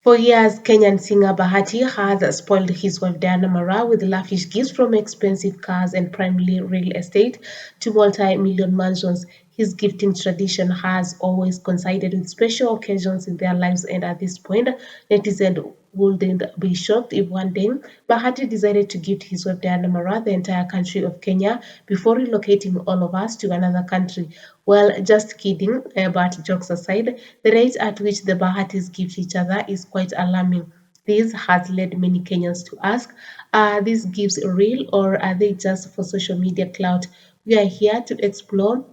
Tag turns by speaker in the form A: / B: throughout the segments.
A: For years, Kenyan singer Bahati has spoiled his wife Diana Mara with lavish gifts from expensive cars and primarily real estate to multi-million mansions. His gifting tradition has always coincided with special occasions in their lives, and at this point, netizens wouldn't be shocked if one day Bahati decided to gift his wife Diana Mara the entire country of Kenya before relocating all of us to another country. Well, just kidding, but jokes aside, the rate at which the Bahatis gift each other is quite alarming. This has led many Kenyans to ask, are these gifts real or are they just for social media clout? We are here to explore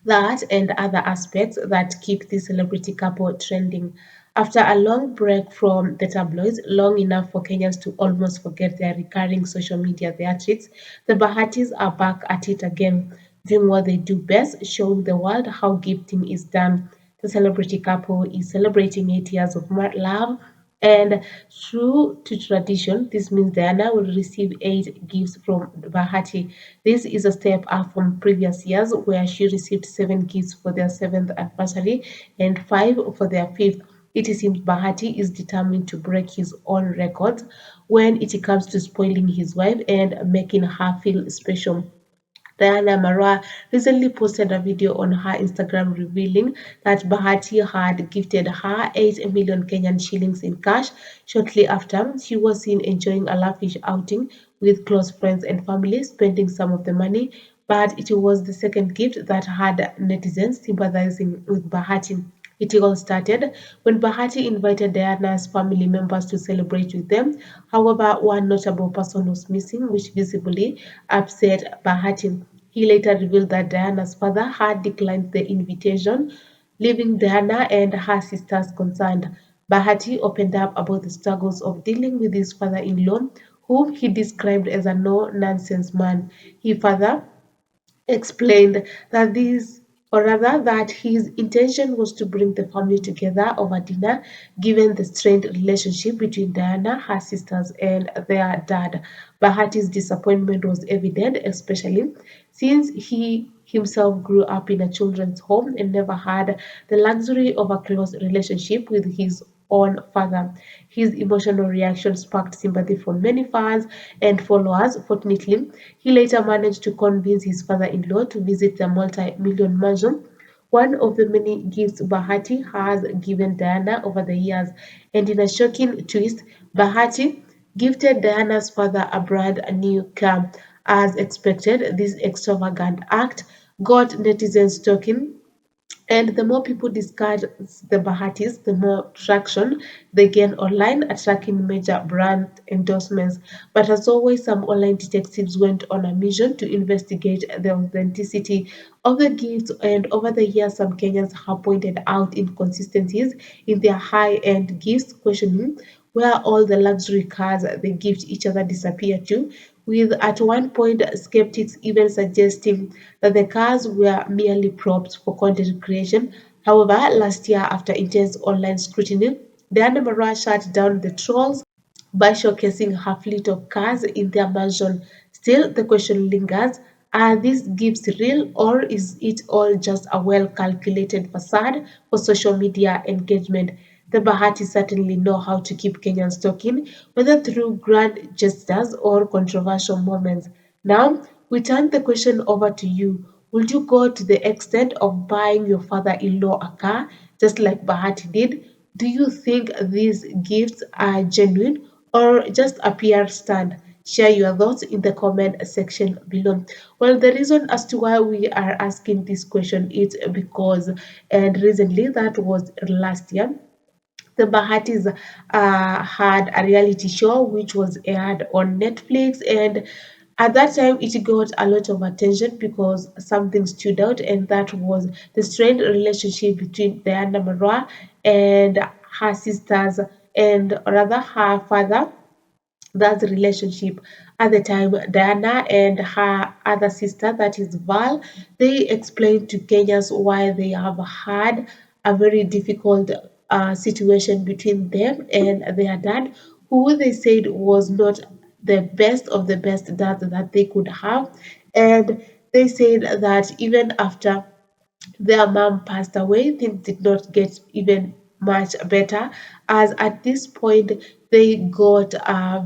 A: that and other aspects that keep this celebrity couple trending. After a long break from the tabloids, long enough for Kenyans to almost forget their recurring social media theatrics, the Bahatis are back at it again, doing what they do best, showing the world how gifting is done. The celebrity couple is celebrating 8 years of love, and true to tradition, this means Diana will receive 8 gifts from Bahati. This is a step up from previous years where she received 7 gifts for their 7th anniversary and 5 for their 5th. It seems Bahati is determined to break his own records when it comes to spoiling his wife and making her feel special. Diana Mara recently posted a video on her Instagram revealing that Bahati had gifted her 8 million Kenyan shillings in cash shortly after she was seen enjoying a lavish outing with close friends and family, spending some of the money. But it was the second gift that had netizens sympathizing with Bahati. It all started when Bahati invited Diana's family members to celebrate with them. However, one notable person was missing, which visibly upset Bahati. He later revealed that Diana's father had declined the invitation, leaving Diana and her sisters concerned. Bahati opened up about the struggles of dealing with his father-in-law, whom he described as a no-nonsense man. He further explained that this or rather that his intention was to bring the family together over dinner given the strained relationship between Diana, her sisters, and their dad. Bahati's disappointment was evident, especially since he himself grew up in a children's home and never had the luxury of a close relationship with his own father. His emotional reaction sparked sympathy from many fans and followers. Fortunately, he later managed to convince his father-in-law to visit the multi-million mansion, one of the many gifts Bahati has given Diana over the years. And in a shocking twist, Bahati gifted Diana's father a brand new car. As expected, this extravagant act got netizens talking, and the more people discuss the Bahatis, the more traction they gain online, attracting major brand endorsements. But as always, some online detectives went on a mission to investigate the authenticity of the gifts, and over the years, some Kenyans have pointed out inconsistencies in their high-end gifts, questioning where all the luxury cars they gift each other disappear to, with at one point skeptics even suggesting that the cars were merely props for content creation. However, last year, after intense online scrutiny, Diana Mara shut down the trolls by showcasing her fleet of cars in their mansion. Still, the question lingers, are these gifts real or is it all just a well calculated facade for social media engagement? The Bahati certainly know how to keep Kenyans talking, whether through grand gestures or controversial moments. Now, we turn the question over to you. Would you go to the extent of buying your father-in-law a car, just like Bahati did? Do you think these gifts are genuine or just a PR stunt? Share your thoughts in the comment section below. Well, the reason as to why we are asking this question is because, and recently, that was last year, the Bahatis had a reality show which was aired on Netflix, and at that time it got a lot of attention because something stood out, and that was the strained relationship between Diana Marwa and her sisters, and rather her father. That's the relationship. At the time, Diana and her other sister, that is Val, they explained to Kenyans why they have had a very difficult situation between them and their dad, who they said was not the best of the best dad that they could have. And they said that even after their mom passed away, things did not get even much better, as at this point they got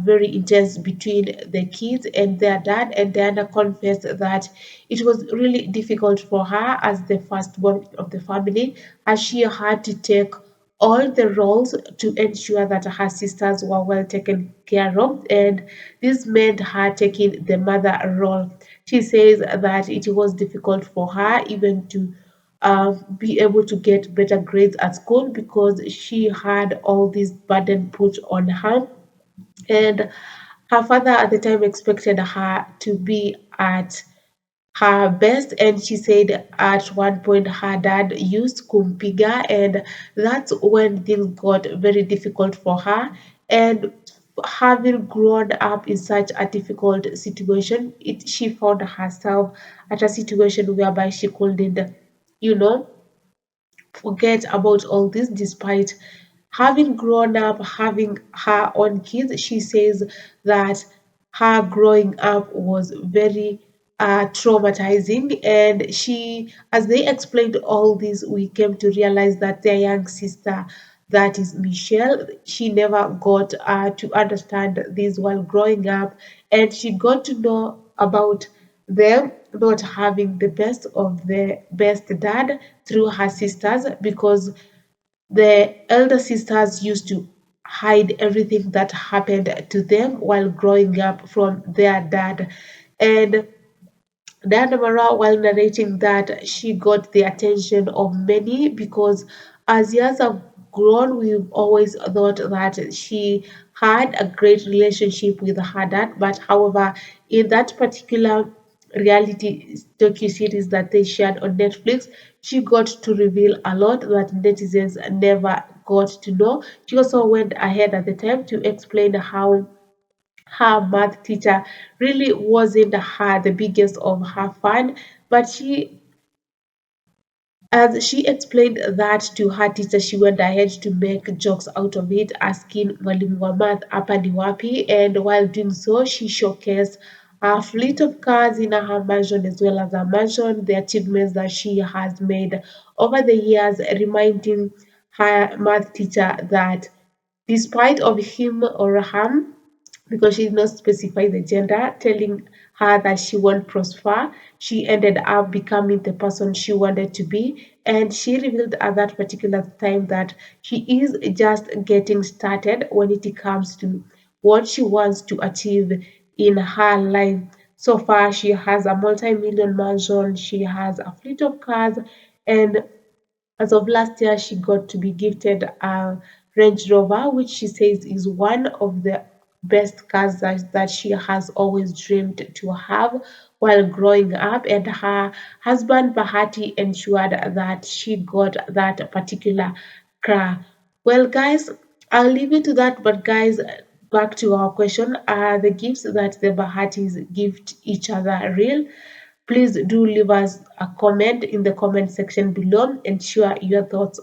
A: very intense between the kids and their dad, and Diana confessed that it was really difficult for her as the firstborn of the family, as she had to take all the roles to ensure that her sisters were well taken care of, and this meant her taking the mother role. She says that it was difficult for her even to be able to get better grades at school because she had all this burden put on her, and her father at the time expected her to be at her best, and she said at one point her dad used kumpiga, and that's when things got very difficult for her. And having grown up in such a difficult situation, she found herself at a situation whereby she couldn't, you know, forget about all this despite having grown up, having her own kids. She says that her growing up was very traumatizing, and she, as they explained all this, we came to realize that their young sister, that is Michelle, she never got to understand this while growing up, and she got to know about them not having the best of the best dad through her sisters, because the elder sisters used to hide everything that happened to them while growing up from their dad. And Diana Mara, while narrating that, she got the attention of many because as years have grown, we've always thought that she had a great relationship with her dad. But however, in that particular reality docu-series that they shared on Netflix, she got to reveal a lot that netizens never got to know. She also went ahead at the time to explain how her math teacher really wasn't her the biggest of her fan, but she, as she explained that to her teacher, she went ahead to make jokes out of it, asking mwalimu wa math hapa ni wapi, and while doing so she showcased a fleet of cars in her mansion as well as her mansion, the achievements that she has made over the years, reminding her math teacher that despite of him or her, because she did not specify the gender, telling her that she won't prosper. She ended up becoming the person she wanted to be. And she revealed at that particular time that she is just getting started when it comes to what she wants to achieve in her life. So far, she has a multi-million mansion, she has a fleet of cars, and as of last year, she got to be gifted a Range Rover, which she says is one of the best cars that she has always dreamed to have while growing up. And her husband Bahati ensured that she got that particular car. Well, guys, I'll leave it to that. But, guys, back to our question, are the gifts that the Bahatis gift each other real? Please do leave us a comment in the comment section below and share your thoughts